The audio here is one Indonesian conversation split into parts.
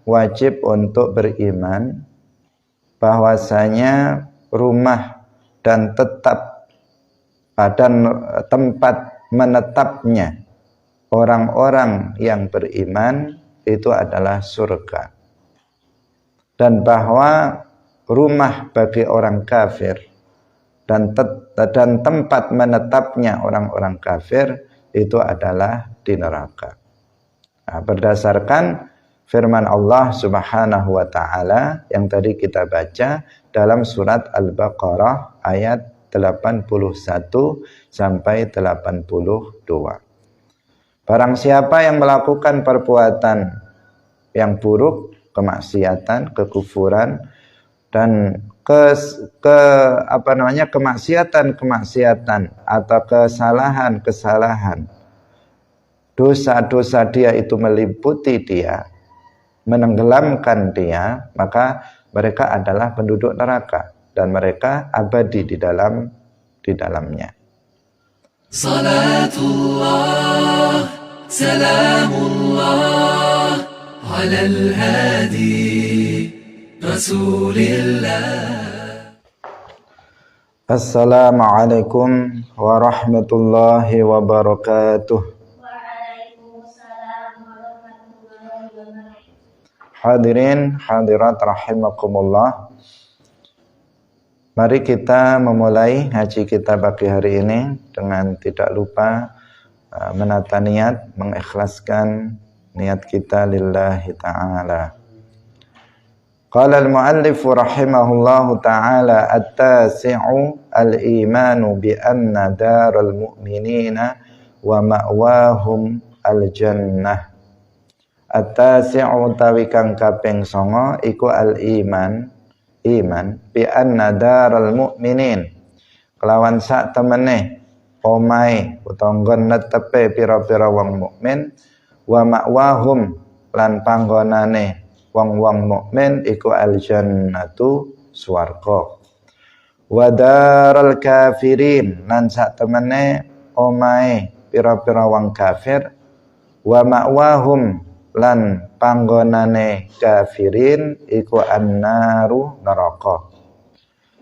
wajib untuk beriman bahwasanya rumah dan tempat menetapnya orang-orang yang beriman itu adalah surga, dan bahwa rumah bagi orang kafir dan tempat menetapnya orang-orang kafir itu adalah di neraka. Nah, berdasarkan firman Allah Subhanahu wa taala yang tadi kita baca dalam surat Al-Baqarah ayat 81 sampai 82. Barang siapa yang melakukan perbuatan yang buruk, kemaksiatan, kekufuran, dan kemaksiatan atau kesalahan, dosa-dosa dia itu meliputi dia, menenggelamkan dia, maka mereka adalah penduduk neraka dan mereka abadi di dalamnya. Salatullah, salamullah, alal hadi, Rasulillah. Assalamualaikum warahmatullahi wabarakatuh. Waalaikumsalam warahmatullahi wabarakatuh. Hadirin hadirat rahimakumullah. Mari kita memulai ngaji kita pagi hari ini dengan tidak lupa menata niat, mengikhlaskan niat kita lillahi ta'ala. Qala al-muallif rahimahullahu ta'ala at-tasi'u al-imanu bi anna daral mu'minina wa ma'wahum al-jannah. At-tasi'u tawi kang kaping 9 iku al-iman bi anna daral mu'minin kelawan sak temene omahe utawa nggon netepe pira-pira wong mukmin, wa ma'wahum lan panggonane wong-wong mukmin iku al-jannatu swarga, wa daral kafirin lan sak temene omahe pira-pira wong kafir, wa ma'wahum lan panggonane kafirin iku annaru neraka.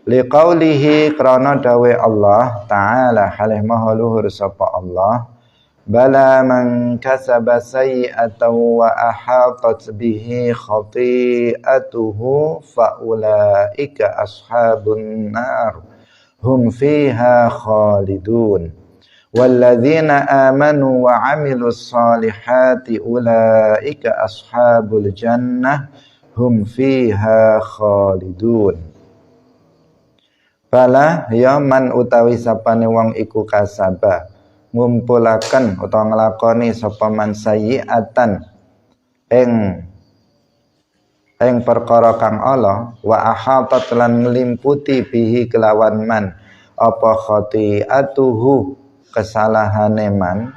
Liqaulihi krana dawe Allah Ta'ala halih maha luhur sapa Allah, bala man kasaba sayyi'atan wa ahatat bihi khati'atuhu fa ulaika ashabun nar hum fiha khalidun. Walladzina amanu wa 'amilus solihati ulaika ashabul jannah hum fiha khalidun. Bala ya man utawi sapane wong iku kasaba ngumpulaken utawa nglakoni sapa man sayyi'atan ing perkara kang ala, wa ahatat lan nglimputi bihi kelawan man apa khati'atuhu kesalahane man,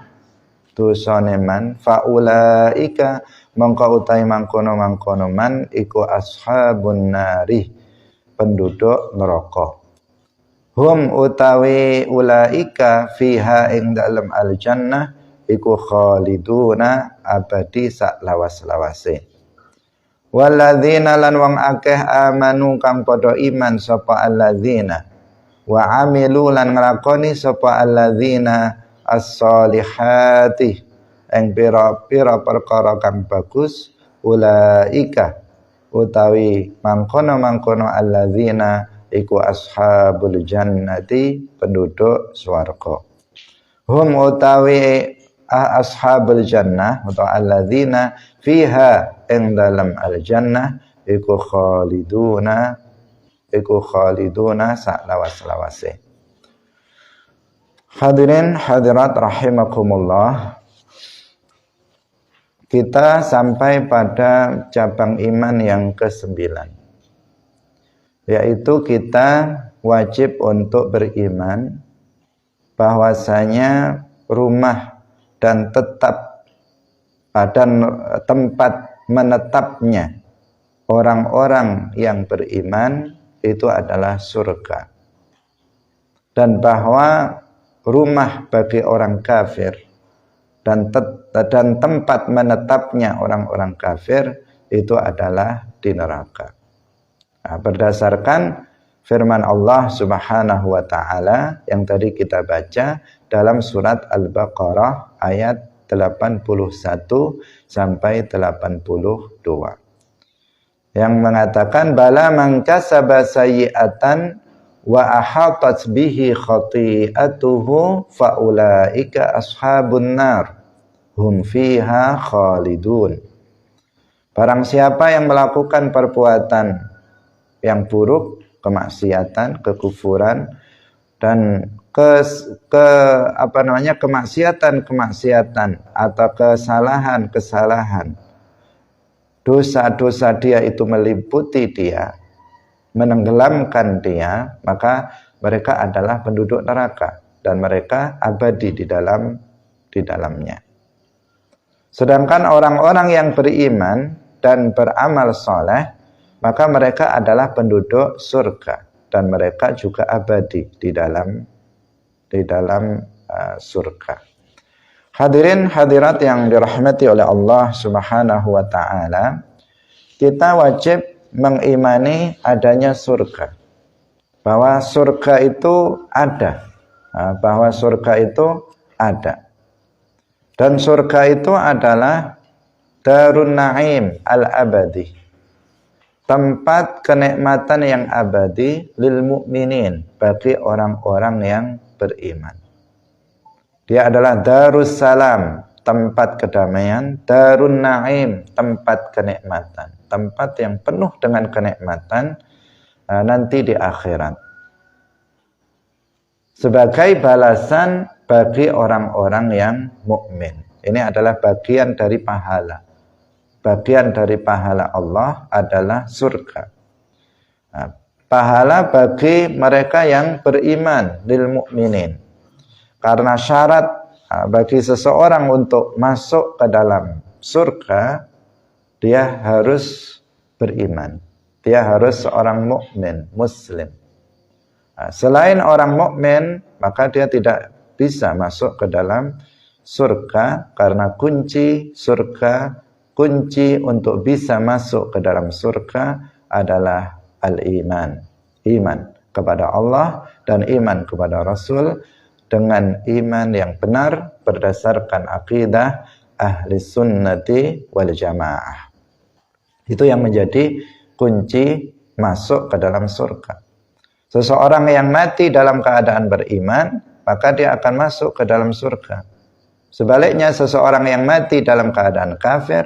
dosane man, faulaika mongko utahe mangkono man iku ashabun nari penduduk neraka. Hum utawi ulaika fiha ing dalem al jannah iku khaliduna abadi sak lawas-lawase. Walladzina lan wong akeh amanu kang padha iman sapa alladzina wa amilu lan nglakoni sapa alladzina as-solihati ing pira-pira perkara kang bagus, ulaika utawi mangkono alladzina iku ashabul jannati penduduk swarga. Hum utawi ashabul jannah utawa alladzina fiha ing dalam al jannah iku khaliduna sak lawas-lawase. Hadirin hadirat rahimakumullah. Kita sampai pada cabang iman yang ke-9, yaitu kita wajib untuk beriman bahwasanya rumah dan tempat menetapnya orang-orang yang beriman itu adalah surga, dan bahwa rumah bagi orang kafir dan tempat menetapnya orang-orang kafir itu adalah di neraka. Nah, berdasarkan firman Allah Subhanahu wa taala yang tadi kita baca dalam surat Al-Baqarah ayat 81 sampai 82. Yang mengatakan bala man kasaba sayyi'atan wa ahatat bihi khati'atuhu faulaika ashabun nar hum fiha khalidun. Barang siapa yang melakukan perbuatan yang buruk, kemaksiatan, kekufuran, dan kemaksiatan atau kesalahan, dosa-dosa dia itu meliputi dia, menenggelamkan dia, maka mereka adalah penduduk neraka dan mereka abadi di dalamnya. Sedangkan orang-orang yang beriman dan beramal soleh, maka mereka adalah penduduk surga dan mereka juga abadi di dalam surga. Hadirin hadirat yang dirahmati oleh Allah Subhanahu wa taala, kita wajib mengimani adanya surga. Bahwa surga itu ada. Dan surga itu adalah Darun Naim al-abadi, tempat kenikmatan yang abadi lil mu'minin, bagi orang-orang yang beriman. Dia adalah Darus Salam, tempat kedamaian, Darun Naim, tempat kenikmatan, tempat yang penuh dengan kenikmatan nanti di akhirat, sebagai balasan bagi orang-orang yang mukmin. Ini adalah bagian dari pahala. Bagian dari pahala Allah adalah surga. Nah, pahala bagi mereka yang beriman, lil mukminin. Karena syarat bagi seseorang untuk masuk ke dalam surga, dia harus beriman. Dia harus seorang mukmin, muslim. Nah, selain orang mukmin, maka dia tidak bisa masuk ke dalam surga, karena kunci surga, kunci untuk bisa masuk ke dalam surga adalah al-iman. Iman kepada Allah dan iman kepada Rasul dengan iman yang benar berdasarkan akidah ahli sunnati wal jamaah. Itu yang menjadi kunci masuk ke dalam surga. Seseorang yang mati dalam keadaan beriman, maka dia akan masuk ke dalam surga. Sebaliknya, seseorang yang mati dalam keadaan kafir,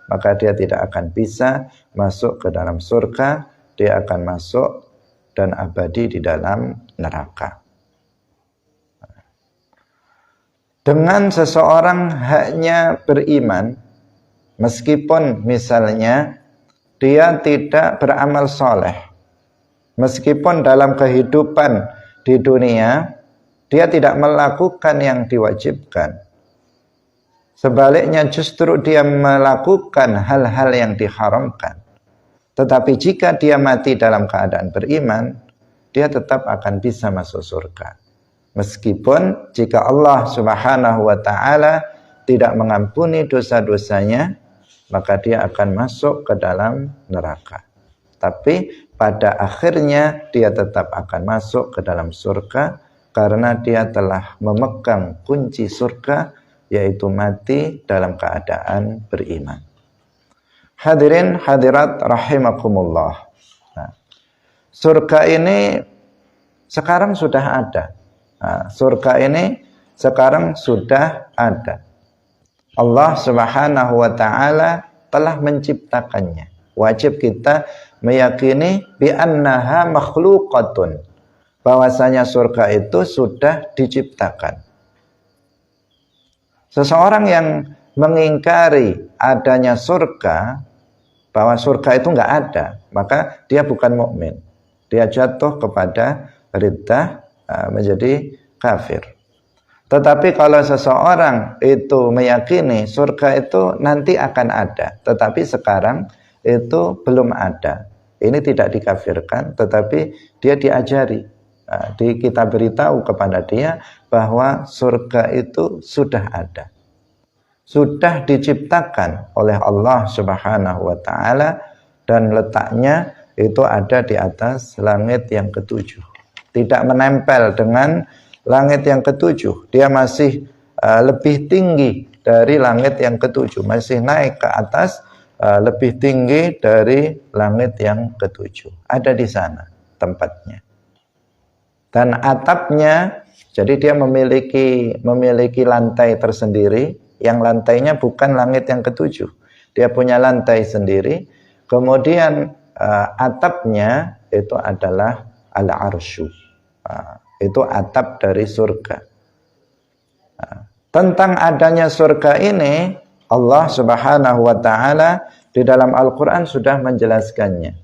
maka dia tidak akan bisa masuk ke dalam surga. Dia akan masuk dan abadi di dalam neraka. Dengan seseorang hanya beriman, meskipun misalnya dia tidak beramal soleh, meskipun dalam kehidupan di dunia dia tidak melakukan yang diwajibkan, sebaliknya justru dia melakukan hal-hal yang diharamkan, tetapi jika dia mati dalam keadaan beriman, dia tetap akan bisa masuk surga. Meskipun jika Allah Subhanahu wa taala tidak mengampuni dosa-dosanya, maka dia akan masuk ke dalam neraka. Tapi pada akhirnya dia tetap akan masuk ke dalam surga, karena dia telah memegang kunci surga, yaitu mati dalam keadaan beriman. Hadirin hadirat rahimakumullah. Nah, surga ini sekarang sudah ada. Nah, surga ini sekarang sudah ada. Allah Subhanahu wa taala telah menciptakannya. Wajib kita meyakini bi annaha makhluqatun, bahwasanya surga itu sudah diciptakan. Seseorang yang mengingkari adanya surga, bahwa surga itu enggak ada, maka dia bukan mukmin. Dia jatuh kepada riddah, menjadi kafir. Tetapi kalau seseorang itu meyakini surga itu nanti akan ada, tetapi sekarang itu belum ada, ini tidak dikafirkan, tetapi dia diajari. Kita beritahu kepada dia bahwa surga itu sudah ada. sudah diciptakan oleh Allah Subhanahu wa taala dan letaknya itu ada di atas langit yang ketujuh. Tidak menempel dengan langit yang ketujuh. Dia masih lebih tinggi dari langit yang ketujuh, masih naik ke atas, lebih tinggi dari langit yang ketujuh. Ada di sana tempatnya. Dan atapnya, jadi dia memiliki lantai tersendiri, yang lantainya bukan langit yang ketujuh. Dia punya lantai sendiri. Kemudian atapnya itu adalah al-arsyu. Itu atap dari surga. Tentang adanya surga ini, Allah Subhanahu wa taala di dalam Al-Qur'an sudah menjelaskannya.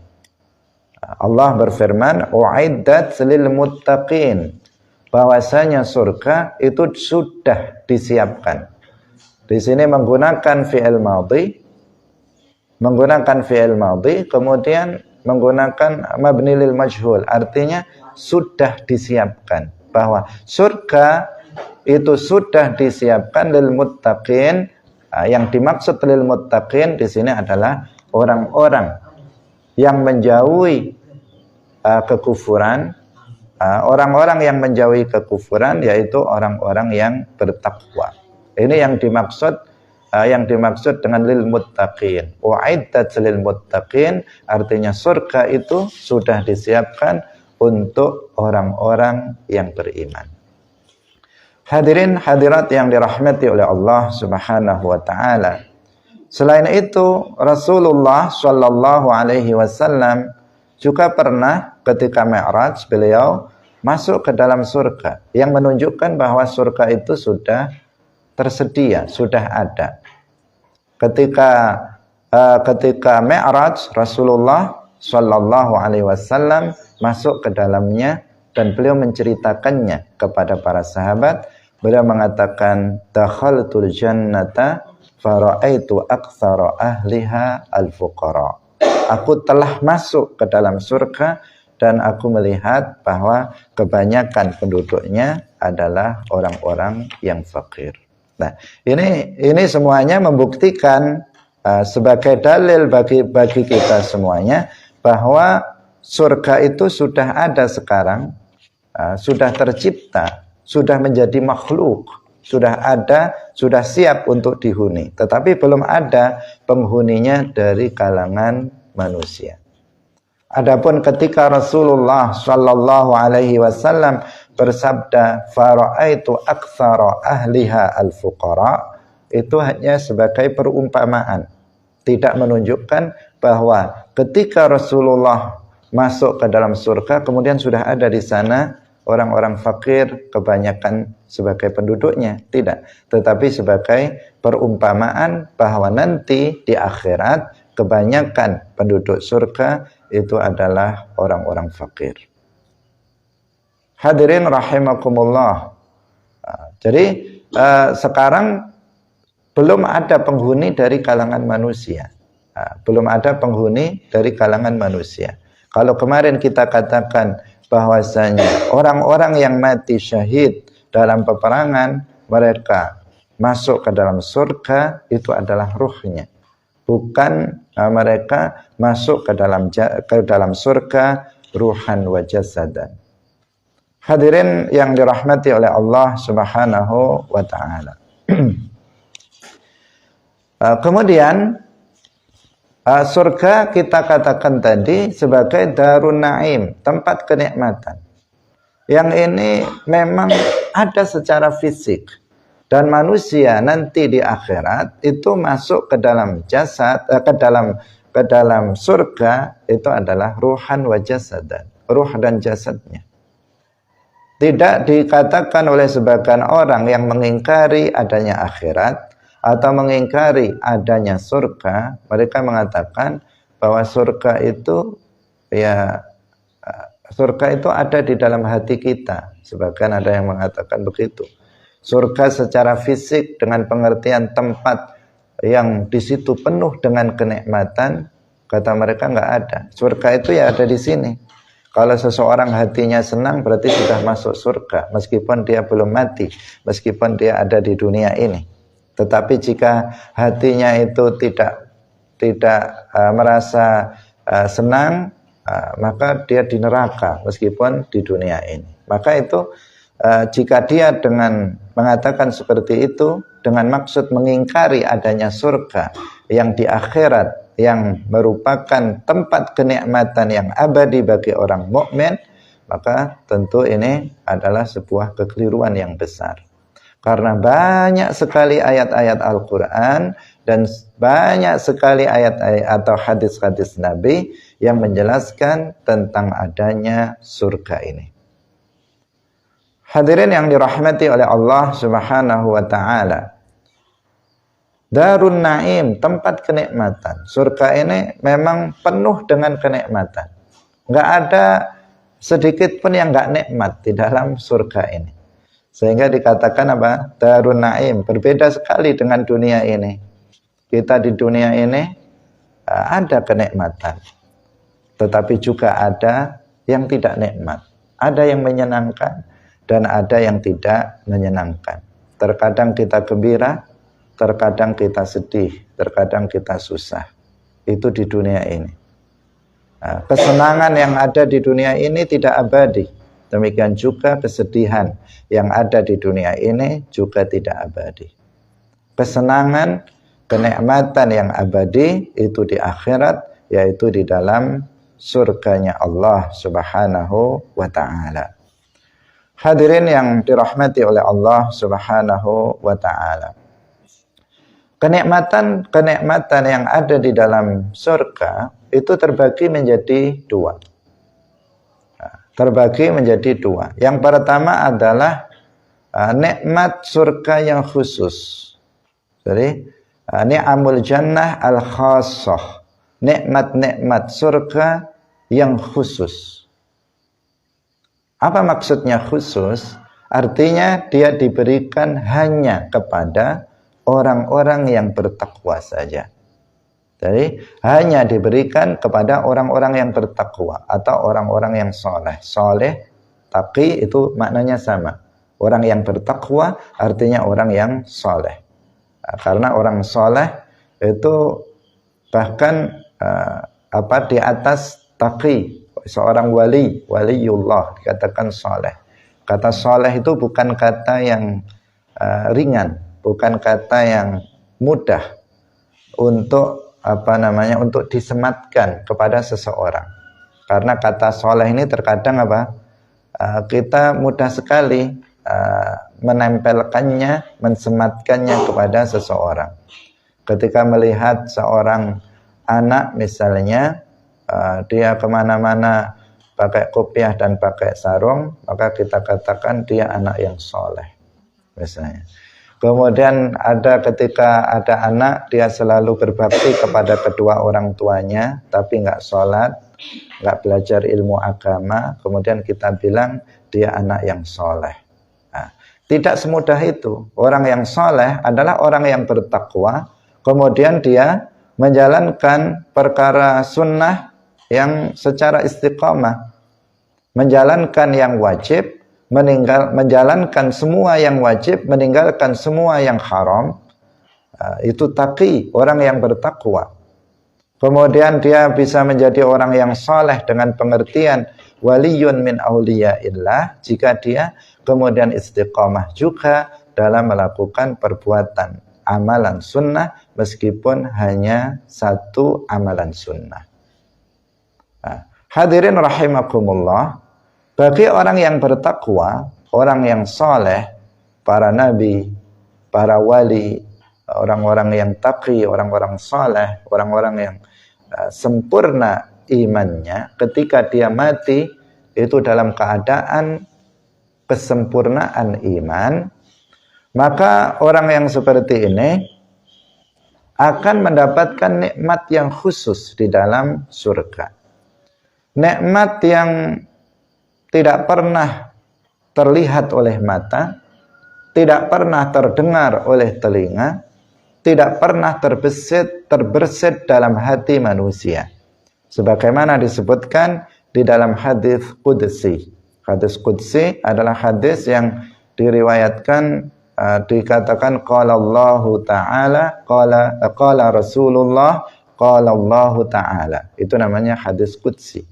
Allah berfirman, "U'iddat lil muttaqin." Bahwasanya surga itu sudah disiapkan. Di sini menggunakan fi'il madhi, kemudian menggunakan mabni lil majhul, artinya sudah disiapkan, bahwa surga itu sudah disiapkan lil muttaqin. Yang dimaksud lil muttaqin di sini adalah orang-orang yang menjauhi kekufuran. Orang-orang yang menjauhi kekufuran yaitu orang-orang yang bertakwa. Ini yang dimaksud dengan lil muttaqin. U'iddat lil muttaqin, artinya surga itu sudah disiapkan untuk orang-orang yang beriman. Hadirin hadirat yang dirahmati oleh Allah Subhanahu wa taala. Selain itu, Rasulullah sallallahu alaihi wasallam juga pernah ketika Mi'raj beliau masuk ke dalam surga, yang menunjukkan bahwa surga itu sudah tersedia, sudah ada. Ketika Mi'raj, Rasulullah sallallahu alaihi wasallam masuk ke dalamnya dan beliau menceritakannya kepada para sahabat. Beliau mengatakan, "Dakhaltul jannata fara'aitu aktsara ahliha al-fuqara." Aku telah masuk ke dalam surga dan aku melihat bahwa kebanyakan penduduknya adalah orang-orang yang fakir. Nah, ini semuanya membuktikan sebagai dalil bagi kita semuanya bahwa surga itu sudah ada sekarang, sudah tercipta, sudah menjadi makhluk, sudah ada, sudah siap untuk dihuni. Tetapi belum ada penghuninya dari kalangan manusia. Adapun ketika Rasulullah sallallahu alaihi wasallam bersabda, "Fara'aitu aktsara ahliha al-fuqara," itu hanya sebagai perumpamaan, tidak menunjukkan bahwa ketika Rasulullah masuk ke dalam surga kemudian sudah ada di sana orang-orang fakir kebanyakan sebagai penduduknya, tidak, tetapi sebagai perumpamaan bahwa nanti di akhirat kebanyakan penduduk surga itu adalah orang-orang fakir. Hadirin rahimakumullah. Jadi sekarang belum ada penghuni dari kalangan manusia. Belum ada penghuni dari kalangan manusia. Kalau kemarin kita katakan bahwasanya orang-orang yang mati syahid dalam peperangan, mereka masuk ke dalam surga, itu adalah ruhnya. Bukan mereka masuk ke dalam surga ruhan wa jasadan. Hadirin yang dirahmati oleh Allah Subhanahu wa taala. Kemudian surga kita katakan tadi sebagai darun naim, tempat kenikmatan. Yang ini memang ada secara fisik. Dan manusia nanti di akhirat itu masuk ke dalam jasad, ke dalam surga itu adalah ruhan wa jasadan, ruh dan jasadnya. Tidak dikatakan oleh sebagian orang yang mengingkari adanya akhirat atau mengingkari adanya surga, mereka mengatakan bahwa surga itu ada di dalam hati kita. Sebagian ada yang mengatakan begitu. Surga secara fisik dengan pengertian tempat yang di situ penuh dengan kenikmatan, kata mereka nggak ada. Surga itu ya ada di sini. Kalau seseorang hatinya senang berarti sudah masuk surga, meskipun dia belum mati, meskipun dia ada di dunia ini. Tetapi jika hatinya itu tidak merasa senang, maka dia di neraka meskipun di dunia ini. Maka itu jika dia dengan mengatakan seperti itu dengan maksud mengingkari adanya surga yang di akhirat yang merupakan tempat kenikmatan yang abadi bagi orang mukmin, maka tentu ini adalah sebuah kekeliruan yang besar. Karena banyak sekali ayat-ayat Al-Quran dan banyak sekali ayat-ayat atau hadis-hadis Nabi yang menjelaskan tentang adanya surga ini. Hadirin yang dirahmati oleh Allah Subhanahu wa taala. Darun Naim, tempat kenikmatan. Surga ini memang penuh dengan kenikmatan. Enggak ada sedikit pun yang enggak nikmat di dalam surga ini. Sehingga dikatakan apa? Darun Naim, berbeda sekali dengan dunia ini. Kita di dunia ini ada kenikmatan, tetapi juga ada yang tidak nikmat. Ada yang menyenangkan dan ada yang tidak menyenangkan. Terkadang kita gembira, terkadang kita sedih, terkadang kita susah. Itu di dunia ini. Kesenangan yang ada di dunia ini tidak abadi. Demikian juga kesedihan yang ada di dunia ini juga tidak abadi. Kesenangan, kenikmatan yang abadi itu di akhirat, yaitu di dalam surganya Allah Subhanahu wa ta'ala. Hadirin yang dirahmati oleh Allah Subhanahu wa ta'ala. Kenikmatan yang ada di dalam surga itu terbagi menjadi dua. Yang pertama adalah nikmat surga yang khusus. Jadi ni'amul jannah al-khassah. Nikmat-nikmat surga yang khusus. Apa maksudnya khusus? Artinya dia diberikan hanya kepada orang-orang yang bertakwa saja. Jadi hanya diberikan kepada orang-orang yang bertakwa atau orang-orang yang soleh. Soleh, taqi itu maknanya sama. Orang yang bertakwa artinya orang yang soleh. Karena orang soleh itu bahkan di atas taqi. Seorang waliullah dikatakan soleh. Kata soleh itu bukan kata yang ringan, bukan kata yang mudah untuk untuk disematkan kepada seseorang. Karena kata soleh ini terkadang kita mudah sekali menempelkannya, mensematkannya kepada seseorang. Ketika melihat seorang anak misalnya, dia kemana-mana pakai kopiah dan pakai sarung, maka kita katakan dia anak yang soleh misalnya. Kemudian ketika ada anak, dia selalu berbakti kepada kedua orang tuanya, tapi nggak sholat, nggak belajar ilmu agama, kemudian kita bilang dia anak yang soleh. Nah, tidak semudah itu. Orang yang soleh adalah orang yang bertakwa, kemudian dia menjalankan perkara sunnah yang secara istiqamah, menjalankan yang wajib, menjalankan semua yang wajib, meninggalkan semua yang haram. Itu taqi, orang yang bertakwa. Kemudian dia bisa menjadi orang yang saleh dengan pengertian waliyun min auliyaillah jika dia kemudian istiqamah juga dalam melakukan perbuatan amalan sunnah meskipun hanya satu amalan sunnah. Hadirin rahimakumullah, bagi orang yang bertakwa, orang yang soleh, para nabi, para wali, orang-orang yang taqi, orang-orang soleh, orang-orang yang sempurna imannya, ketika dia mati itu dalam keadaan kesempurnaan iman, maka orang yang seperti ini akan mendapatkan nikmat yang khusus di dalam surga. Nikmat yang tidak pernah terlihat oleh mata, tidak pernah terdengar oleh telinga, tidak pernah terbersit dalam hati manusia. Sebagaimana disebutkan di dalam hadis qudsi. Hadis qudsi adalah hadis yang diriwayatkan dikatakan qala Allahu ta'ala, qala Rasulullah, qala Allahu ta'ala. Itu namanya hadis qudsi.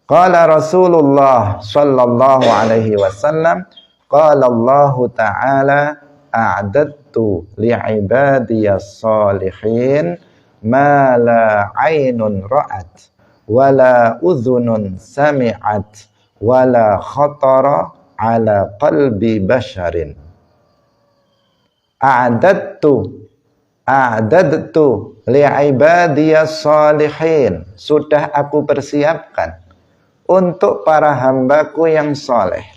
Qala Rasulullah sallallahu alaihi wasallam, qala Allahu ta'ala, a'dadtu li'ibadiyas salihin ma la 'ainun ra'at wa la udhunun sami'at wa la khatara 'ala qalbi basharin. A'dadtu li'ibadiyas salihin, sudah aku persiapkan untuk para hambaku yang soleh.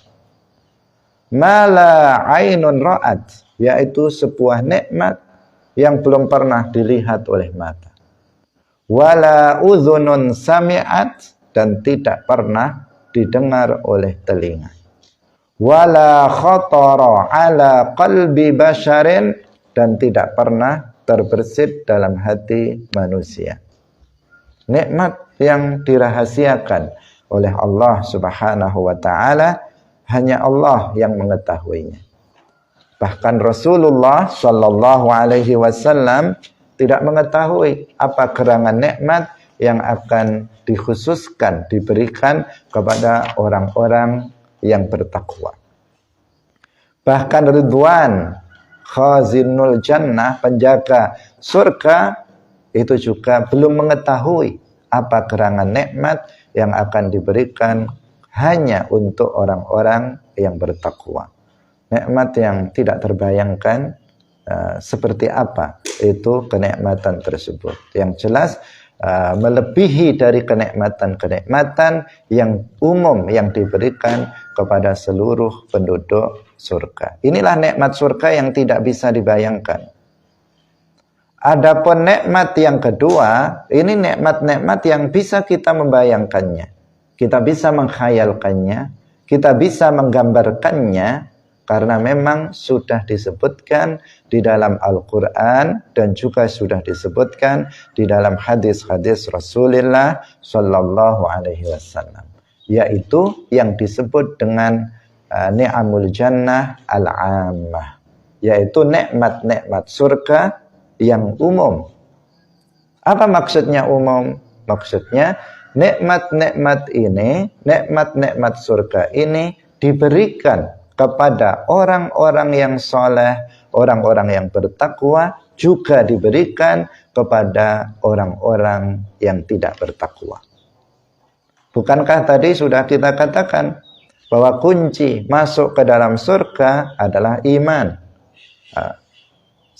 Mala ainun ra'at, yaitu sebuah nikmat yang belum pernah dilihat oleh mata. Wala udhunun sami'at, dan tidak pernah didengar oleh telinga. Wala khatara ala qalbi basharin, dan tidak pernah terbersit dalam hati manusia. Nikmat yang dirahasiakan oleh Allah Subhanahu wa ta'ala, hanya Allah yang mengetahuinya. Bahkan Rasulullah sallallahu alaihi wasallam tidak mengetahui apa gerangan nikmat yang akan dikhususkan, diberikan kepada orang-orang yang bertakwa. Bahkan Ridwan, khazinul jannah, penjaga surga, itu juga belum mengetahui apa gerangan nikmat yang akan diberikan hanya untuk orang-orang yang bertakwa. Nikmat yang tidak terbayangkan seperti apa itu kenikmatan tersebut. Yang jelas melebihi dari kenikmatan-kenikmatan yang umum yang diberikan kepada seluruh penduduk surga. Inilah nikmat surga yang tidak bisa dibayangkan. Adapun nikmat yang kedua, ini nikmat-nikmat yang bisa kita membayangkannya, kita bisa menghayalkannya, kita bisa menggambarkannya, karena memang sudah disebutkan di dalam Al-Quran dan juga sudah disebutkan di dalam hadis-hadis Rasulullah Sallallahu Alaihi Wasallam, yaitu yang disebut dengan ni'amul jannah al-ammah, yaitu nikmat-nikmat surga yang umum. Apa maksudnya umum? Maksudnya nikmat-nikmat ini, nikmat-nikmat surga ini diberikan kepada orang-orang yang soleh, orang-orang yang bertakwa, juga diberikan kepada orang-orang yang tidak bertakwa. Bukankah tadi sudah kita katakan bahwa kunci masuk ke dalam surga adalah iman?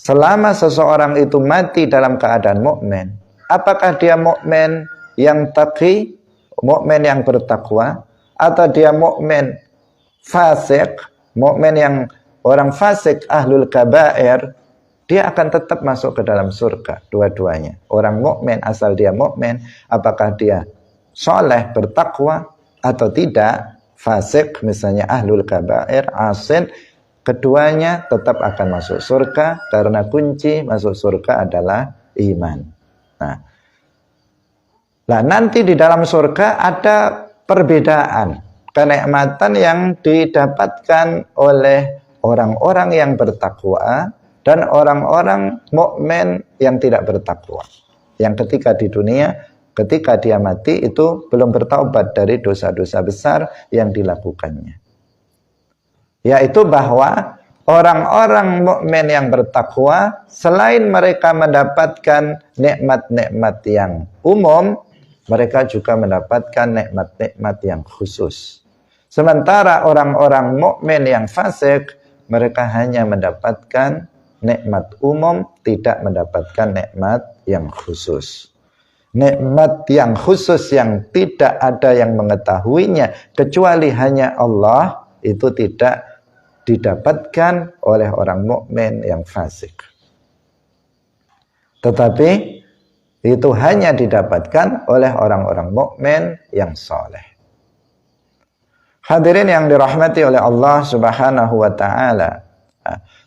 Selama seseorang itu mati dalam keadaan mukmin, apakah dia mukmin yang taqi, mukmin yang bertakwa, atau dia mukmin fasik, mukmin yang orang fasik ahlul kabair, dia akan tetap masuk ke dalam surga dua-duanya. Orang mukmin asal dia mukmin, apakah dia soleh bertakwa atau tidak, fasik misalnya ahlul kabair, asin, keduanya tetap akan masuk surga, karena kunci masuk surga adalah iman. Nah, nanti di dalam surga ada perbedaan kenikmatan yang didapatkan oleh orang-orang yang bertakwa dan orang-orang mukmin yang tidak bertakwa. Yang ketika di dunia, ketika dia mati itu belum bertaubat dari dosa-dosa besar yang dilakukannya. Yaitu bahwa orang-orang mukmin yang bertakwa, selain mereka mendapatkan nikmat-nikmat yang umum, mereka juga mendapatkan nikmat-nikmat yang khusus. Sementara orang-orang mukmin yang fasik, mereka hanya mendapatkan nikmat umum, tidak mendapatkan nikmat yang khusus. Nikmat yang khusus yang tidak ada yang mengetahuinya kecuali hanya Allah, itu tidak didapatkan oleh orang mukmin yang fasik. Tetapi itu hanya didapatkan oleh orang-orang mukmin yang soleh. Hadirin yang dirahmati oleh Allah Subhanahu wa ta'ala,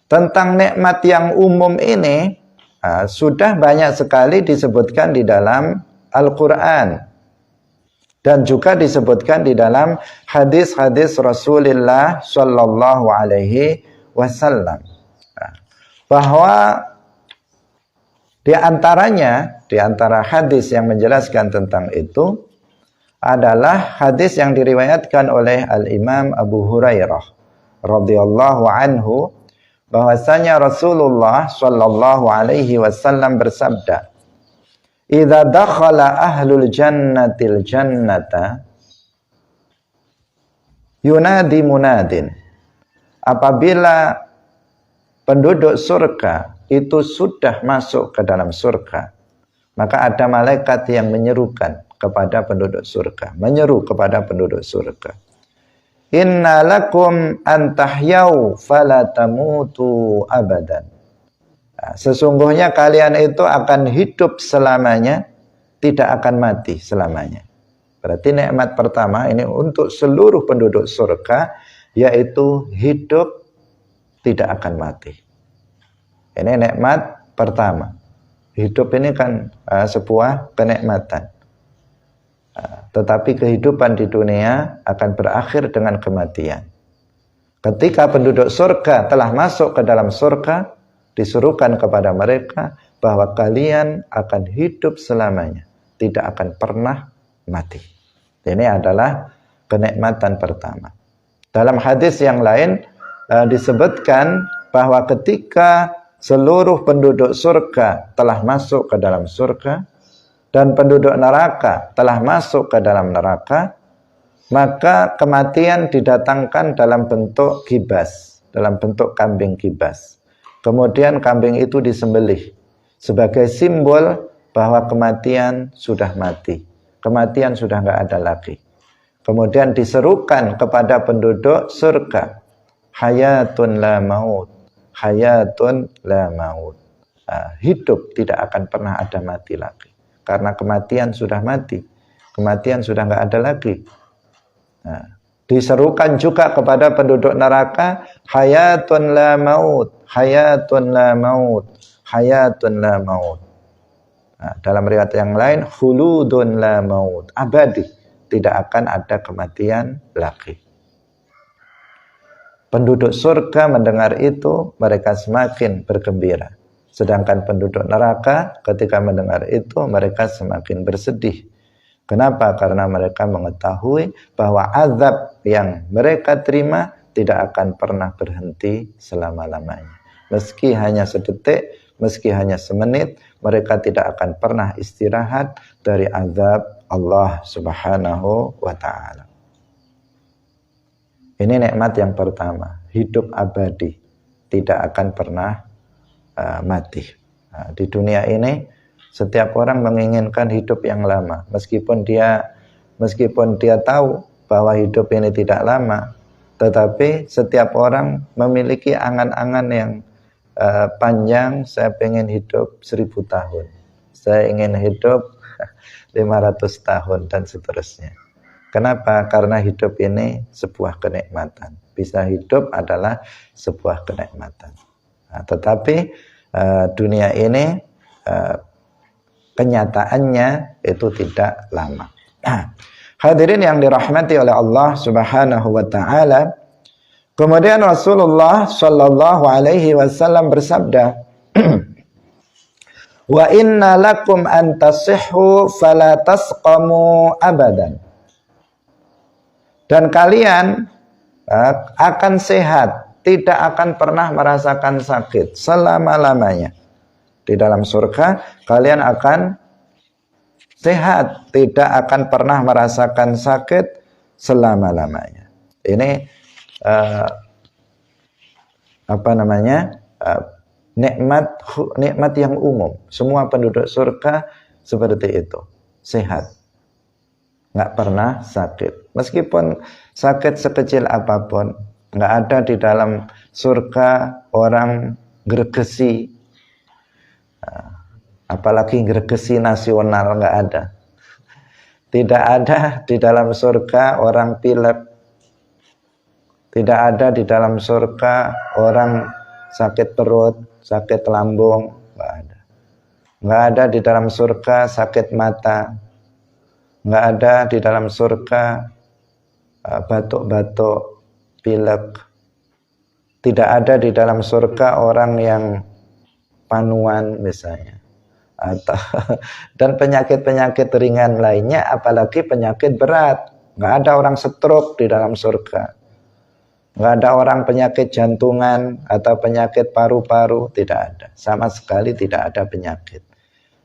tentang nikmat yang umum ini sudah banyak sekali disebutkan di dalam Al-Quran dan juga disebutkan di dalam hadis-hadis Rasulullah Sallallahu Alaihi wasallam. Bahwa di antara hadis yang menjelaskan tentang itu adalah hadis yang diriwayatkan oleh Al-Imam Abu Hurairah radhiyallahu anhu, bahwasanya Rasulullah sallallahu alaihi wasallam bersabda, "Idza dakhala ahlul jannatil jannata yunadi munadin." Apabila penduduk surga itu sudah masuk ke dalam surga, maka ada malaikat yang menyerukan kepada penduduk surga, menyeru kepada penduduk surga, "Inna lakum an tahyau fala tamutu abadan." Sesungguhnya kalian itu akan hidup selamanya, tidak akan mati selamanya. Berarti nikmat pertama ini untuk seluruh penduduk surga, yaitu hidup tidak akan mati. Ini nikmat pertama. Hidup ini kan sebuah kenikmatan. Tetapi kehidupan di dunia akan berakhir dengan kematian. Ketika penduduk surga telah masuk ke dalam surga, disuruhkan kepada mereka bahwa kalian akan hidup selamanya, tidak akan pernah mati. Ini adalah kenikmatan pertama. Dalam hadis yang lain disebutkan bahwa ketika seluruh penduduk surga telah masuk ke dalam surga dan penduduk neraka telah masuk ke dalam neraka, maka kematian didatangkan dalam bentuk kibas, dalam bentuk kambing kibas. Kemudian kambing itu disembelih sebagai simbol bahwa kematian sudah mati, kematian sudah nggak ada lagi. Kemudian diserukan kepada penduduk surga, hayatun la maut, hayatun la maut. Hidup tidak akan pernah ada mati lagi, karena kematian sudah mati, kematian sudah nggak ada lagi. Diserukan juga kepada penduduk neraka, hayatun la maut, hayatun la maut, hayatun la maut. Dalam riwayat yang lain, khuludun la maut, abadi, tidak akan ada kematian lagi. Penduduk surga mendengar itu, mereka semakin bergembira. Sedangkan penduduk neraka ketika mendengar itu, mereka semakin bersedih. Kenapa? Karena mereka mengetahui bahwa azab yang mereka terima tidak akan pernah berhenti selama-lamanya. Meski hanya sedetik, meski hanya semenit, mereka tidak akan pernah istirahat dari azab Allah Subhanahu wa ta'ala. Ini nikmat yang pertama, hidup abadi, tidak akan pernah mati. Di dunia ini setiap orang menginginkan hidup yang lama, meskipun dia tahu bahwa hidup ini tidak lama, tetapi setiap orang memiliki angan-angan yang panjang. Saya pengen hidup 1000 tahun, saya ingin hidup 500 tahun dan seterusnya. Kenapa? Karena hidup ini sebuah kenikmatan. Bisa hidup adalah sebuah kenikmatan. Tetapi dunia ini kenyataannya itu tidak lama. Hadirin yang dirahmati oleh Allah Subhanahu wa ta'ala, kemudian Rasulullah sallallahu alaihi wasallam bersabda, "Wa inna lakum an tasihhu fala tasqamu abadan." Dan kalian akan sehat, tidak akan pernah merasakan sakit selama-lamanya. Di dalam surga kalian akan sehat, tidak akan pernah merasakan sakit selama-lamanya. Ini nikmat yang umum. Semua penduduk surga seperti itu, sehat, nggak pernah sakit. Meskipun sakit sekecil apapun, nggak ada di dalam surga orang gregesi, apalagi gregesi nasional, nggak ada. Tidak ada di dalam surga orang pilek, tidak ada di dalam surga orang sakit perut, sakit lambung, nggak ada. Nggak ada di dalam surga sakit mata, nggak ada di dalam surga batuk-batuk, pilek. Tidak ada di dalam surga orang yang panuan misalnya, atau dan penyakit-penyakit ringan lainnya, apalagi penyakit berat. Nggak ada orang stroke di dalam surga, nggak ada orang penyakit jantungan atau penyakit paru-paru, tidak ada, sama sekali tidak ada penyakit.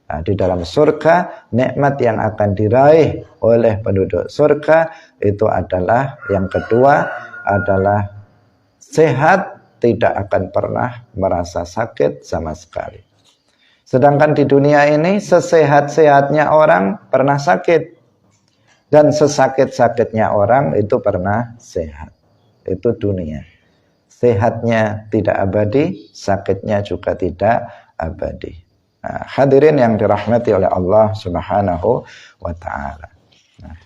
Nah, di dalam surga, nikmat yang akan diraih oleh penduduk surga itu adalah, yang kedua adalah sehat, tidak akan pernah merasa sakit sama sekali. Sedangkan di dunia ini, sesehat-sehatnya orang pernah sakit, dan sesakit-sakitnya orang itu pernah sehat. Itu dunia. Sehatnya tidak abadi, sakitnya juga tidak abadi. Nah, hadirin yang dirahmati oleh Allah Subhanahu wa ta'ala. Nah,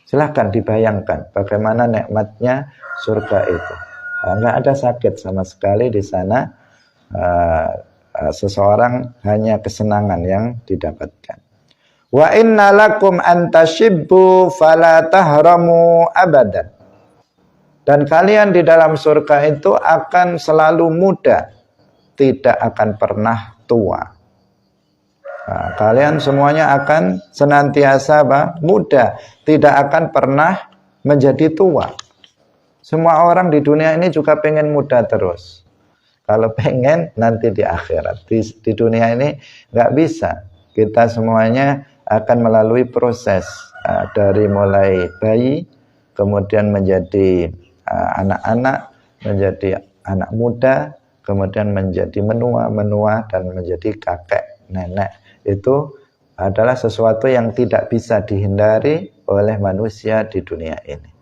silahkan dibayangkan bagaimana nikmatnya surga itu. Nggak ada sakit sama sekali di sana. Seseorang hanya kesenangan yang didapatkan. Wa inna lakum antashibbu fala tahramu abadan. Dan kalian di dalam surga itu akan selalu muda, tidak akan pernah tua. Nah, kalian semuanya akan senantiasa muda, tidak akan pernah menjadi tua. Semua orang di dunia ini juga pengen muda terus. Kalau pengen nanti di akhirat, di dunia ini nggak bisa. Kita semuanya akan melalui proses dari mulai bayi, kemudian menjadi anak-anak, menjadi anak muda, kemudian menjadi menua, dan menjadi kakek, nenek. Itu adalah sesuatu yang tidak bisa dihindari oleh manusia di dunia ini.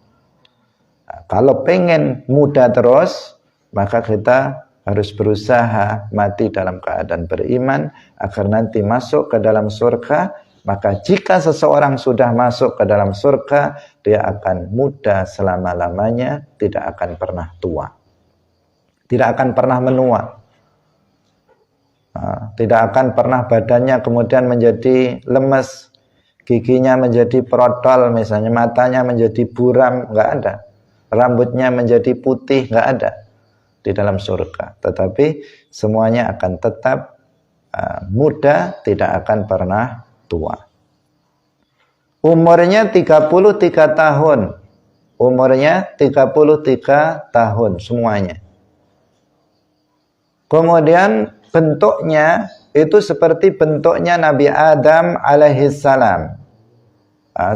Nah, kalau pengen muda terus, maka kita harus berusaha mati dalam keadaan beriman agar nanti masuk ke dalam surga. Maka jika seseorang sudah masuk ke dalam surga, dia akan muda selama-lamanya, tidak akan pernah tua, tidak akan pernah menua. Tidak akan pernah badannya kemudian menjadi lemes, giginya menjadi protol misalnya, matanya menjadi buram, nggak ada. Rambutnya menjadi putih, nggak ada di dalam surga. Tetapi semuanya akan tetap muda, tidak akan pernah tua. Umurnya 33 tahun. Umurnya 33 tahun semuanya. Kemudian bentuknya itu seperti bentuknya Nabi Adam alaihissalam.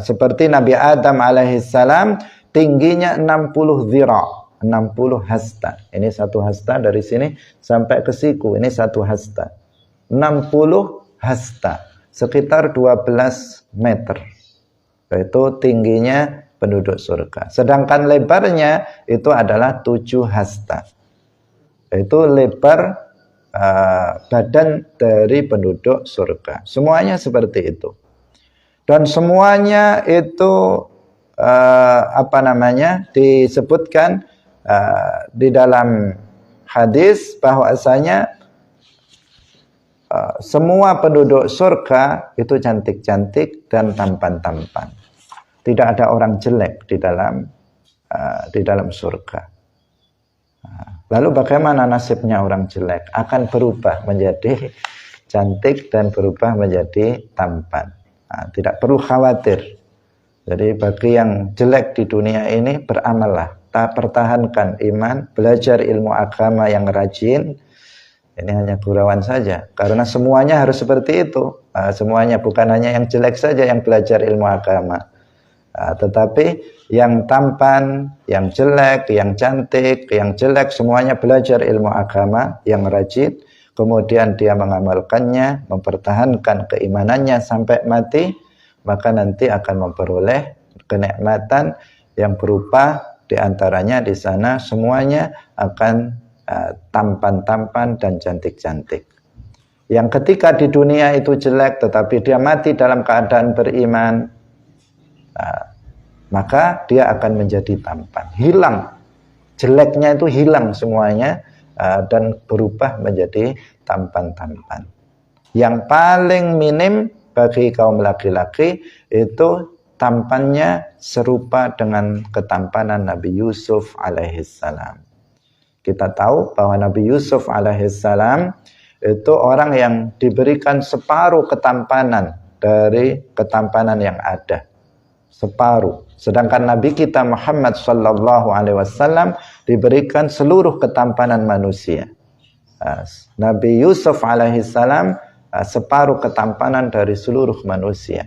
Seperti Nabi Adam alaihissalam, tingginya 60 zira', 60 hasta. Ini satu hasta dari sini sampai ke siku, ini satu hasta. 60 hasta, sekitar 12 meter. Itu tingginya penduduk surga. Sedangkan lebarnya itu adalah 7 hasta. Itu lebar badan dari penduduk surga. Semuanya seperti itu. Dan semuanya itu disebutkan di dalam hadis bahwasanya semua penduduk surga itu cantik-cantik dan tampan-tampan. Tidak ada orang jelek di dalam surga. Lalu bagaimana nasibnya orang jelek? Akan berubah menjadi cantik dan berubah menjadi tampan. Tidak perlu khawatir. Jadi bagi yang jelek di dunia ini, beramallah, pertahankan iman, belajar ilmu agama yang rajin. Ini hanya gurauan saja, karena semuanya harus seperti itu. Semuanya, bukan hanya yang jelek saja yang belajar ilmu agama. Tetapi yang tampan, yang jelek, yang cantik, yang jelek, semuanya belajar ilmu agama yang rajin. Kemudian dia mengamalkannya, mempertahankan keimanannya sampai mati, maka nanti akan memperoleh kenikmatan yang berupa diantaranya di sana semuanya akan tampan-tampan dan cantik-cantik. Yang ketika di dunia itu jelek tetapi dia mati dalam keadaan beriman, maka dia akan menjadi tampan, hilang jeleknya, itu hilang semuanya, dan berubah menjadi tampan-tampan. Yang paling minim bagi kaum laki-laki itu tampannya serupa dengan ketampanan Nabi Yusuf alaihissalam. Kita tahu bahwa Nabi Yusuf alaihissalam itu orang yang diberikan separuh ketampanan dari ketampanan yang ada. Separuh. Sedangkan Nabi kita Muhammad sallallahu alaihi wasallam diberikan seluruh ketampanan manusia. Nabi Yusuf alaihissalam separuh ketampanan dari seluruh manusia.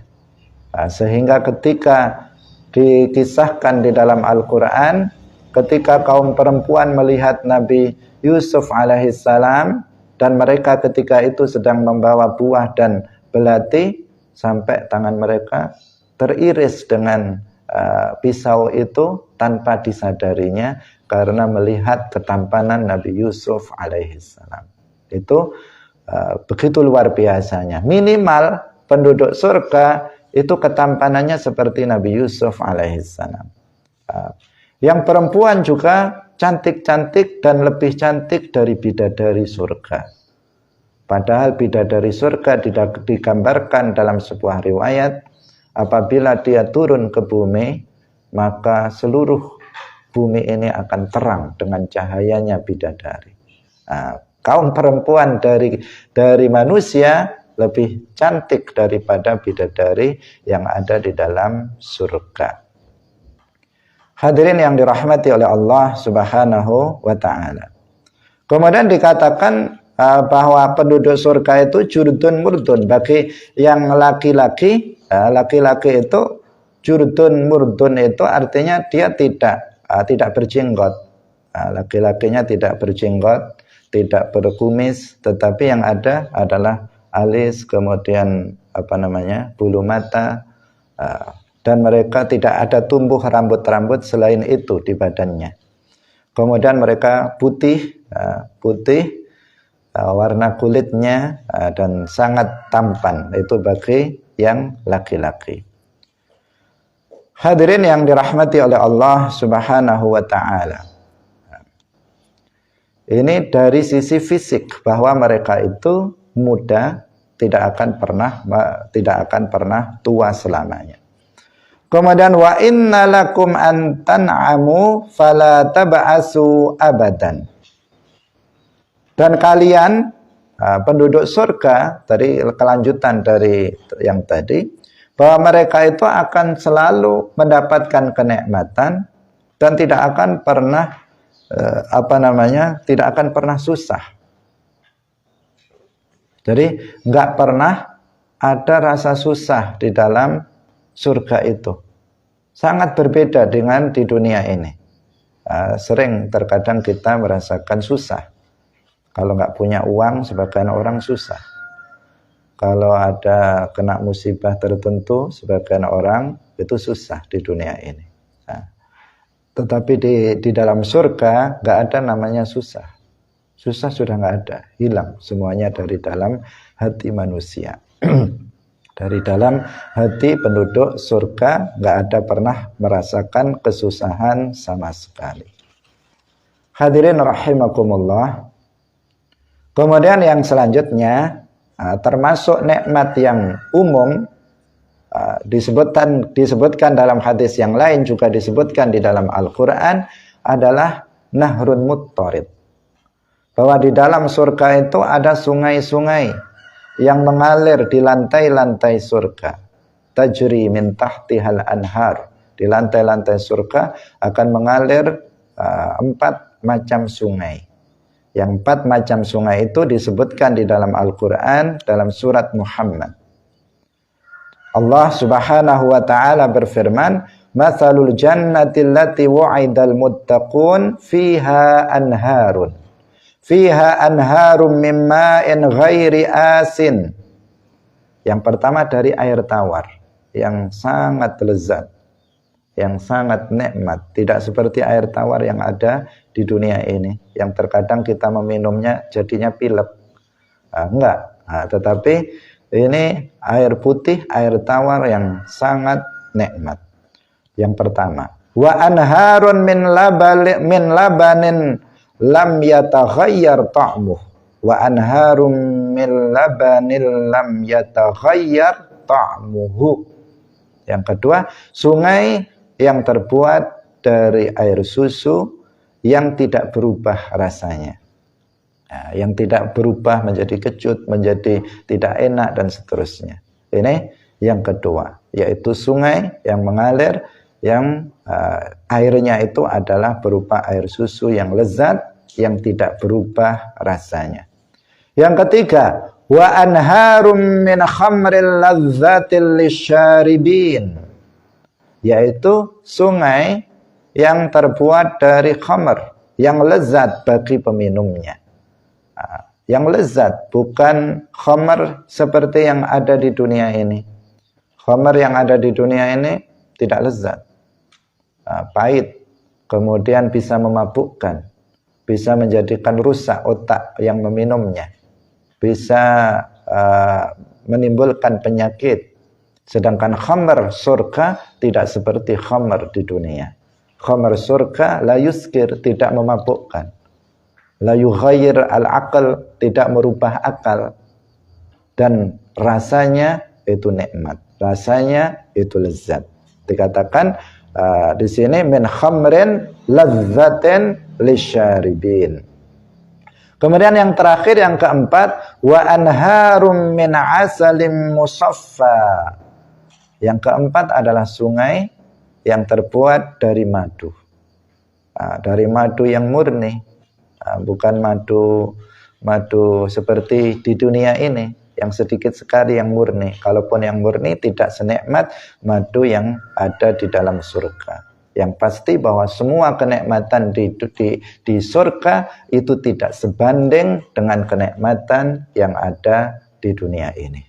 Sehingga ketika dikisahkan di dalam Al-Quran, ketika kaum perempuan melihat Nabi Yusuf alaihissalam dan mereka ketika itu sedang membawa buah dan belati, sampai tangan mereka teriris dengan pisau itu tanpa disadarinya karena melihat ketampanan Nabi Yusuf alaihissalam. Itu begitu luar biasanya. Minimal penduduk surga itu ketampanannya seperti Nabi Yusuf alaihissalam. Yang perempuan juga cantik-cantik dan lebih cantik dari bidadari surga. Padahal bidadari surga digambarkan dalam sebuah riwayat, apabila dia turun ke bumi, maka seluruh bumi ini akan terang dengan cahayanya bidadari. Kaum perempuan dari manusia lebih cantik daripada bidadari yang ada di dalam surga. Hadirin yang dirahmati oleh Allah Subhanahu wa taala. Kemudian dikatakan bahwa penduduk surga itu jurdun murdun. Bagi yang laki-laki itu jurdun murdun itu artinya dia tidak berjenggot. Laki-lakinya tidak berjenggot, tidak berkumis, tetapi yang ada adalah alis, kemudian bulu mata, dan mereka tidak ada tumbuh rambut-rambut selain itu di badannya. Kemudian mereka putih, warna kulitnya dan sangat tampan. Itu bagi yang laki-laki. Hadirin yang dirahmati oleh Allah Subhanahu wa taala. Ini dari sisi fisik, bahwa mereka itu muda, tidak akan pernah tua selamanya. Kemudian wa innalakum an tan'amu fala tab'asu abadan. Dan kalian penduduk surga, dari kelanjutan dari yang tadi, bahwa mereka itu akan selalu mendapatkan kenikmatan dan tidak akan pernah tidak akan pernah susah. Jadi nggak pernah ada rasa susah di dalam surga itu. Sangat berbeda dengan di dunia ini. Sering terkadang kita merasakan susah. Kalau nggak punya uang, sebagian orang susah. Kalau ada kena musibah tertentu, sebagian orang itu susah di dunia ini. Tetapi di dalam surga nggak ada namanya susah. Susah sudah nggak ada, hilang semuanya dari dalam hati manusia. Dari dalam hati penduduk surga nggak ada pernah merasakan kesusahan sama sekali. Hadirin rahimakumullah. Kemudian yang selanjutnya, termasuk nikmat yang umum, disebutkan dalam hadis yang lain, juga disebutkan di dalam Al-Quran, adalah nahrun muttarid. Bahwa di dalam surga itu ada sungai-sungai yang mengalir di lantai-lantai surga. Tajri min tahtihal anhar. Di lantai-lantai surga akan mengalir 4 macam sungai. Yang 4 macam sungai itu disebutkan di dalam Al-Quran dalam surat Muhammad. Allah Subhanahu wa taala berfirman, "Matsalul jannati allati wu'idal muttaqun fiha anharun. Fiha anharum min ma'in ghairi asin." Yang pertama dari air tawar yang sangat lezat, yang sangat nikmat, tidak seperti air tawar yang ada di dunia ini, yang terkadang kita meminumnya jadinya pilek. Enggak, tetapi ini air putih, air tawar yang sangat nikmat. Yang pertama, wa anharun min labanin lam yataghayyar ta'muh. Wa anharum min labanin lam yataghayyar ta'muhu. Yang kedua, sungai yang terbuat dari air susu yang tidak berubah rasanya. Nah, yang tidak berubah menjadi kecut, menjadi tidak enak dan seterusnya. Ini yang kedua, yaitu sungai yang mengalir yang airnya itu adalah berupa air susu yang lezat, yang tidak berubah rasanya. Yang ketiga, wa anharum min khamril ladzatil lisyaribin, yaitu sungai yang terbuat dari khamr yang lezat bagi peminumnya. Yang lezat, bukan khamr seperti yang ada di dunia ini. Khamr yang ada di dunia ini tidak lezat, pahit, kemudian bisa memabukkan, bisa menjadikan rusak otak yang meminumnya, bisa menimbulkan penyakit. Sedangkan khamr surga tidak seperti khamr di dunia. Khamr surga la yuskir, tidak memabukkan. La yughayyir al-aql, tidak merubah akal. Dan rasanya itu nikmat, rasanya itu lezat. Dikatakan di sini min khamrin lazzatin lisyaribin. Kemudian yang terakhir, yang keempat, wa anharum min asalim musaffa. Yang keempat adalah sungai yang terbuat dari madu. Dari madu yang murni. Bukan madu seperti di dunia ini yang sedikit sekali yang murni. Kalaupun yang murni tidak senikmat madu yang ada di dalam surga. Yang pasti bahwa semua kenikmatan di surga itu tidak sebanding dengan kenikmatan yang ada di dunia ini.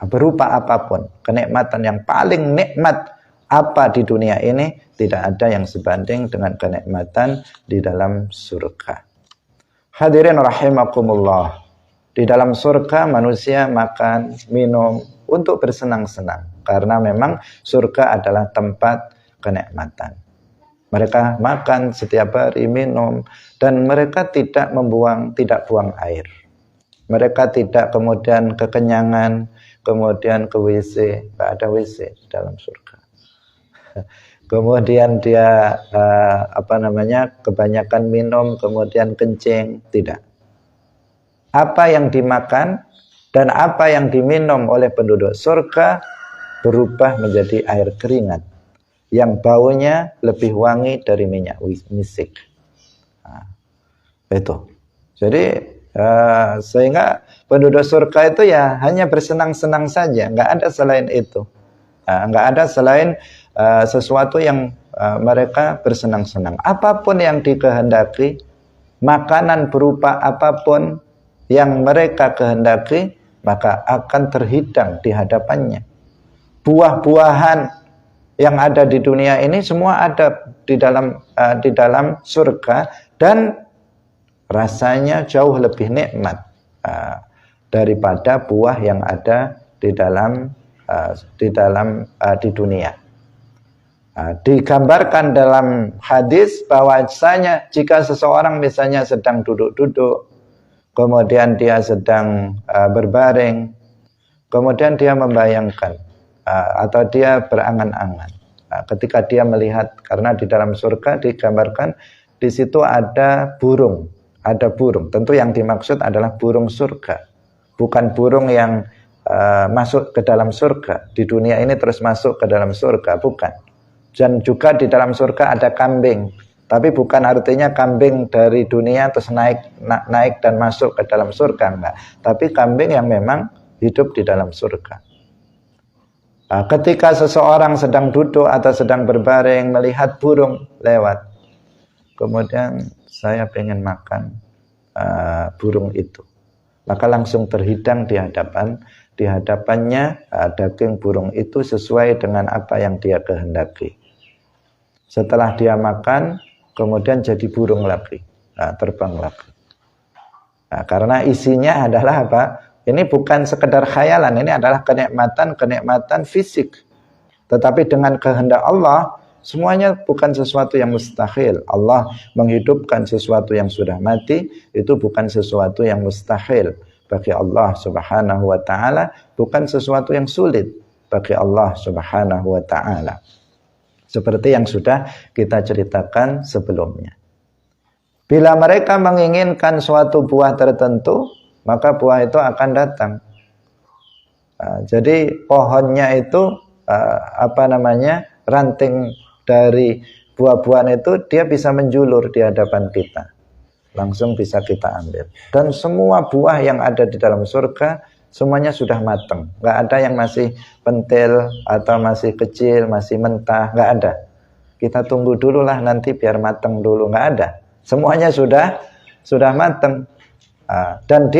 Berupa apapun, kenikmatan yang paling nikmat apa di dunia ini tidak ada yang sebanding dengan kenikmatan di dalam surga. Hadirin rahimakumullah. Di dalam surga manusia makan, minum untuk bersenang-senang. Karena memang surga adalah tempat kenikmatan. Mereka makan setiap hari, minum, dan mereka tidak buang air. Mereka tidak kemudian kekenyangan, kemudian ke WC. Tidak ada WC di dalam surga. Kemudian dia kebanyakan minum, kemudian kencing, tidak. Apa yang dimakan dan apa yang diminum oleh penduduk surga berubah menjadi air keringat yang baunya lebih wangi dari minyak misik. Itu. Jadi sehingga penduduk surga itu ya hanya bersenang-senang saja, nggak ada selain itu. Nggak ada selain sesuatu yang mereka bersenang-senang. Apapun yang dikehendaki, makanan berupa apapun yang mereka kehendaki, maka akan terhidang di hadapannya. Buah-buahan yang ada di dunia ini semua ada di dalam surga, dan rasanya jauh lebih nikmat daripada buah yang ada di dunia. Digambarkan dalam hadis bahwasanya jika seseorang misalnya sedang duduk-duduk, kemudian dia sedang berbaring, kemudian dia membayangkan atau dia berangan-angan ketika dia melihat, karena di dalam surga digambarkan di situ ada burung, tentu yang dimaksud adalah burung surga, bukan burung yang masuk ke dalam surga di dunia ini terus masuk ke dalam surga, bukan. Dan juga di dalam surga ada kambing, tapi bukan artinya kambing dari dunia terus naik dan masuk ke dalam surga, enggak. Tapi kambing yang memang hidup di dalam surga. Ketika seseorang sedang duduk atau sedang berbaring melihat burung lewat, kemudian saya pengen makan burung itu, maka langsung terhidang di hadapannya daging burung itu sesuai dengan apa yang dia kehendaki. Setelah dia makan, kemudian jadi burung lagi, terbang lagi. Karena isinya adalah apa? Ini bukan sekedar khayalan, ini adalah kenikmatan fisik. Tetapi dengan kehendak Allah, semuanya bukan sesuatu yang mustahil. Allah menghidupkan sesuatu yang sudah mati, itu bukan sesuatu yang mustahil bagi Allah Subhanahu wa ta'ala, bukan sesuatu yang sulit bagi Allah Subhanahu wa ta'ala. Seperti yang sudah kita ceritakan sebelumnya. Bila mereka menginginkan suatu buah tertentu, maka buah itu akan datang. Jadi pohonnya itu ranting dari buah-buahan itu dia bisa menjulur di hadapan kita. Langsung bisa kita ambil. Dan semua buah yang ada di dalam surga semuanya sudah matang. Nggak ada yang masih pentil atau masih kecil, masih mentah, nggak ada. Kita tunggu dulu lah nanti biar matang dulu, nggak ada. Semuanya sudah matang. Dan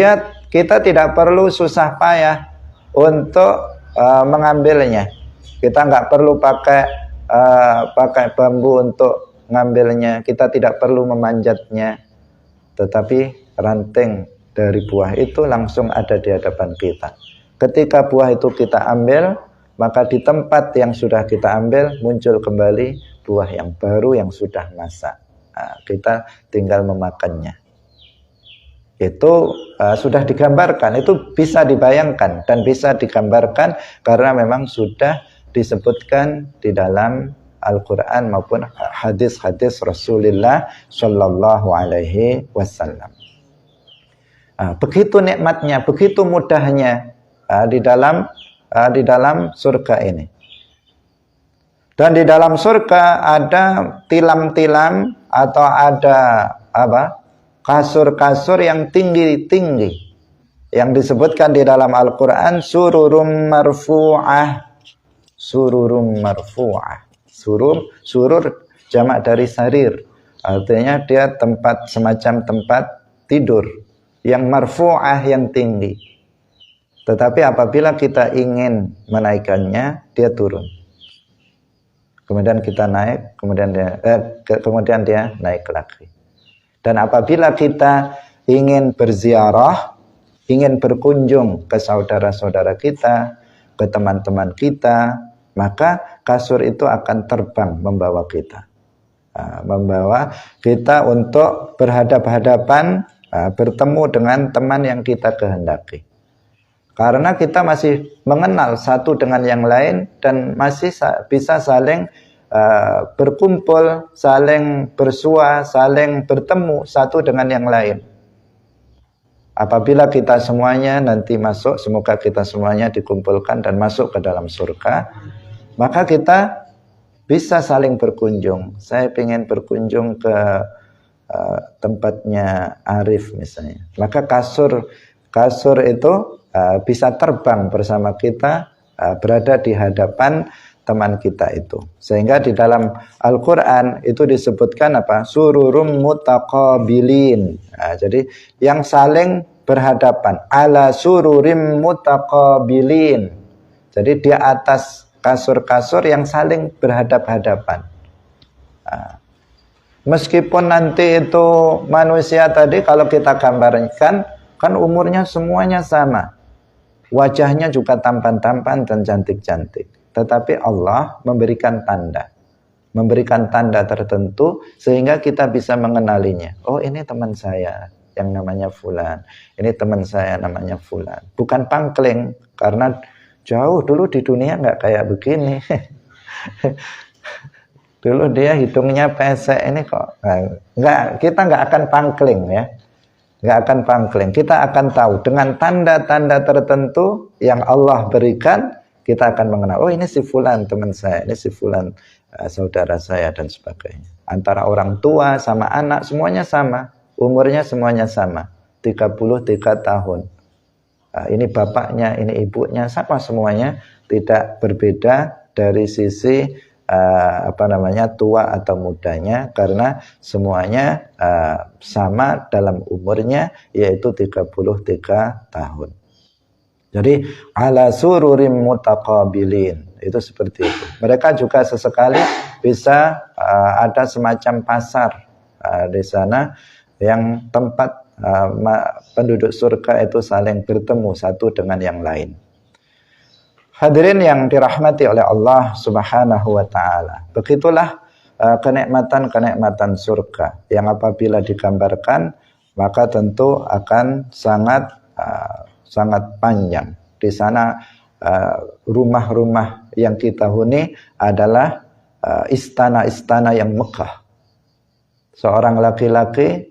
kita tidak perlu susah payah untuk mengambilnya. Kita nggak perlu pakai bambu untuk mengambilnya. Kita tidak perlu memanjatnya. Tetapi ranting dari buah itu langsung ada di hadapan kita. Ketika buah itu kita ambil, maka di tempat yang sudah kita ambil muncul kembali buah yang baru yang sudah masak. Kita tinggal memakannya. Itu sudah digambarkan, itu bisa dibayangkan dan bisa digambarkan karena memang sudah disebutkan di dalam Al-Quran maupun hadis-hadis Rasulullah Shallallahu Alaihi Wasallam. Begitu nikmatnya, begitu mudahnya di dalam surga ini. Dan di dalam surga ada tilam-tilam atau ada kasur-kasur yang tinggi-tinggi yang disebutkan di dalam Al-Quran sururum marfu'ah. Sururum marfu'ah. Surur jamak dari sarir, artinya dia semacam tempat tidur yang marfu'ah, yang tinggi. Tetapi apabila kita ingin menaikkannya, dia turun. Kemudian kita naik, kemudian dia naik lagi. Dan apabila kita ingin berziarah, ingin berkunjung ke saudara-saudara kita, ke teman-teman kita, maka kasur itu akan terbang membawa kita. Membawa kita untuk berhadap-hadapan, bertemu dengan teman yang kita kehendaki. Karena kita masih mengenal satu dengan yang lain dan masih bisa saling berkumpul, saling bersua, saling bertemu satu dengan yang lain. Apabila kita semuanya nanti masuk, semoga kita semuanya dikumpulkan dan masuk ke dalam surga, maka kita bisa saling berkunjung. Saya ingin berkunjung ke tempatnya Arif misalnya. Maka kasur itu bisa terbang bersama kita, berada di hadapan teman kita itu. Sehingga di dalam Al-Quran itu disebutkan sururum mutaqabilin. Jadi yang saling berhadapan, ala sururim mutaqabilin. Jadi di atas kasur-kasur yang saling berhadap-hadapan. Meskipun nanti itu manusia tadi kalau kita gambarkan kan umurnya semuanya sama, wajahnya juga tampan-tampan dan cantik-cantik, tetapi Allah memberikan tanda tertentu sehingga kita bisa mengenalinya. Oh, ini teman saya yang namanya Fulan, ini teman saya namanya Fulan. Bukan pangkling, karena jauh dulu di dunia nggak kayak begini. Dulu dia hidungnya pesek, ini kok kita nggak akan pangkling ya, nggak akan pangkling. Kita akan tahu dengan tanda-tanda tertentu yang Allah berikan, kita akan mengenal. Oh, ini si Fulan teman saya, ini si Fulan saudara saya dan sebagainya. Antara orang tua sama anak semuanya sama, umurnya semuanya sama, 33 tahun. Ini bapaknya, ini ibunya, sama semuanya, tidak berbeda dari sisi tua atau mudanya, karena semuanya sama dalam umurnya, yaitu 33 tahun. Jadi ala sururim mutaqabilin, itu seperti itu. Mereka juga sesekali bisa ada semacam pasar di sana yang tempat penduduk surga itu saling bertemu satu dengan yang lain. Hadirin yang dirahmati oleh Allah Subhanahu wa taala. Begitulah kenikmatan-kenikmatan surga yang apabila digambarkan maka tentu akan sangat panjang. Di sana rumah-rumah yang kita huni adalah istana-istana yang megah. Seorang laki-laki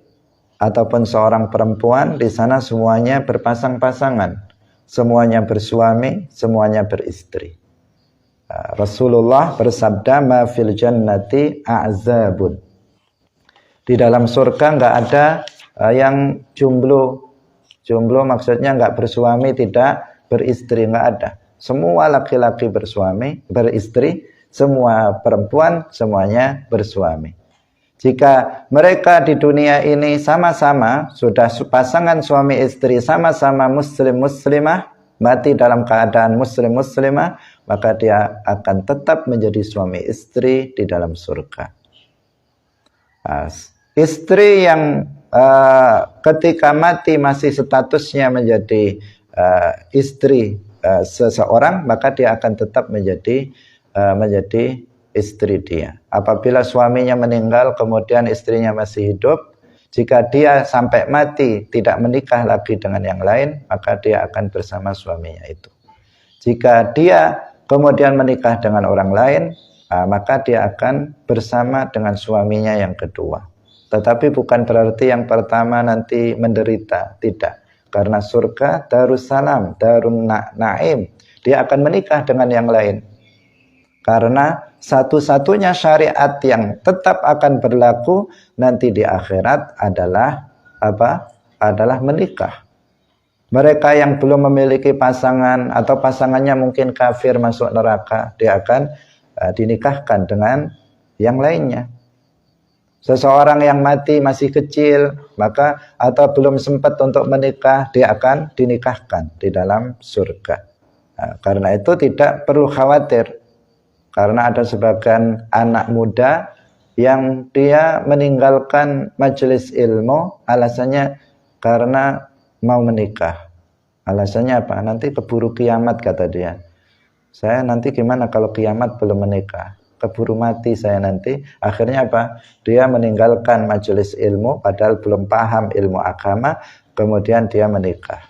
ataupun seorang perempuan, di sana semuanya berpasang-pasangan, semuanya bersuami, semuanya beristri. Rasulullah bersabda, ma fil jannati a'zabun. Di dalam surga nggak ada yang jomblo. Jomblo maksudnya nggak bersuami, tidak beristri, nggak ada. Semua laki-laki bersuami, beristri, semua perempuan semuanya bersuami. Jika mereka di dunia ini sama-sama sudah pasangan suami istri, sama-sama muslim-muslimah, mati dalam keadaan muslim-muslimah, maka dia akan tetap menjadi suami istri di dalam surga. Istri yang ketika mati masih statusnya menjadi istri seseorang, maka dia akan tetap menjadi istri dia. Apabila suaminya meninggal kemudian istrinya masih hidup, jika dia sampai mati tidak menikah lagi dengan yang lain, maka dia akan bersama suaminya itu. Jika dia kemudian menikah dengan orang lain, maka dia akan bersama dengan suaminya yang kedua. Tetapi bukan berarti yang pertama nanti menderita, tidak. Karena surga Darussalam, Darun Naim, dia akan menikah dengan yang lain. Karena satu-satunya syariat yang tetap akan berlaku nanti di akhirat adalah apa? Adalah menikah. Mereka yang belum memiliki pasangan atau pasangannya mungkin kafir masuk neraka, dia akan dinikahkan dengan yang lainnya. Seseorang yang mati masih kecil, maka atau belum sempat untuk menikah, dia akan dinikahkan di dalam surga. Karena itu tidak perlu khawatir. Karena ada sebagian anak muda yang dia meninggalkan majelis ilmu, alasannya karena mau menikah. Alasannya apa? Nanti keburu kiamat, kata dia. Saya nanti gimana kalau kiamat belum menikah? Keburu mati saya nanti. Akhirnya apa? Dia meninggalkan majelis ilmu padahal belum paham ilmu agama, kemudian dia menikah.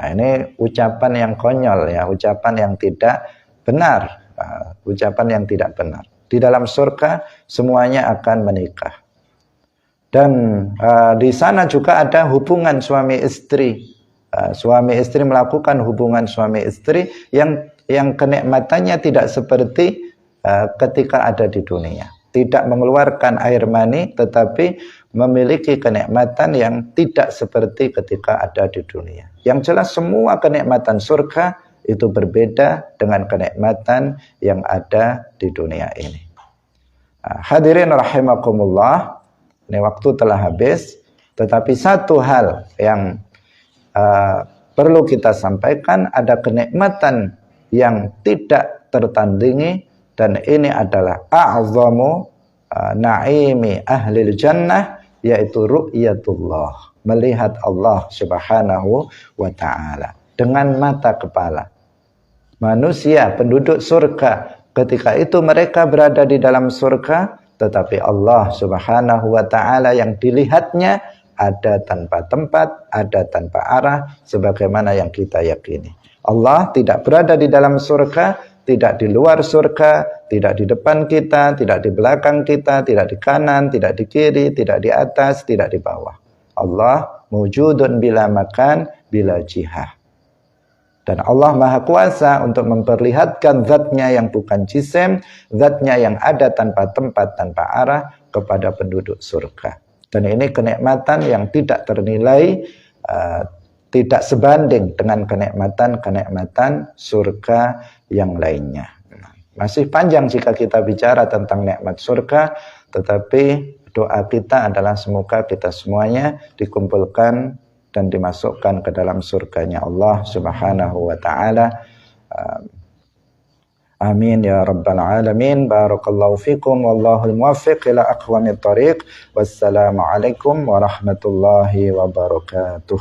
Nah, ini ucapan yang konyol ya, ucapan yang tidak benar. Ucapan yang tidak benar. Di dalam surga semuanya akan menikah. Dan di sana juga ada hubungan suami istri. Suami istri melakukan hubungan suami istri yang kenikmatannya tidak seperti ketika ada di dunia. Tidak mengeluarkan air mani, tetapi memiliki kenikmatan yang tidak seperti ketika ada di dunia. Yang jelas semua kenikmatan surga itu berbeda dengan kenikmatan yang ada di dunia ini. Hadirin rahimakumullah, ini waktu telah habis, tetapi satu hal yang perlu kita sampaikan, ada kenikmatan yang tidak tertandingi, dan ini adalah a'zamu na'imi ahlil jannah, yaitu ru'yatullah, melihat Allah subhanahu wa ta'ala dengan mata kepala. Manusia penduduk surga ketika itu mereka berada di dalam surga, tetapi Allah subhanahu wa ta'ala yang dilihatnya ada tanpa tempat, ada tanpa arah, sebagaimana yang kita yakini. Allah tidak berada di dalam surga, tidak di luar surga, tidak di depan kita, tidak di belakang kita, tidak di kanan, tidak di kiri, tidak di atas, tidak di bawah. Allah mewujudun bila makan, bila jihah. Dan Allah Maha Kuasa untuk memperlihatkan zatnya yang bukan jisim, zatnya yang ada tanpa tempat, tanpa arah kepada penduduk surga. Dan ini kenikmatan yang tidak ternilai, tidak sebanding dengan kenikmatan-kenikmatan surga yang lainnya. Masih panjang jika kita bicara tentang nikmat surga, tetapi doa kita adalah semoga kita semuanya dikumpulkan dan dimasukkan ke dalam surganya Allah subhanahu wa ta'ala. Amin ya rabbal alamin. Barakallahu fikum wallahul muwaffiq ila aqwamit thariq. Wassalamualaikum warahmatullahi wabarakatuh.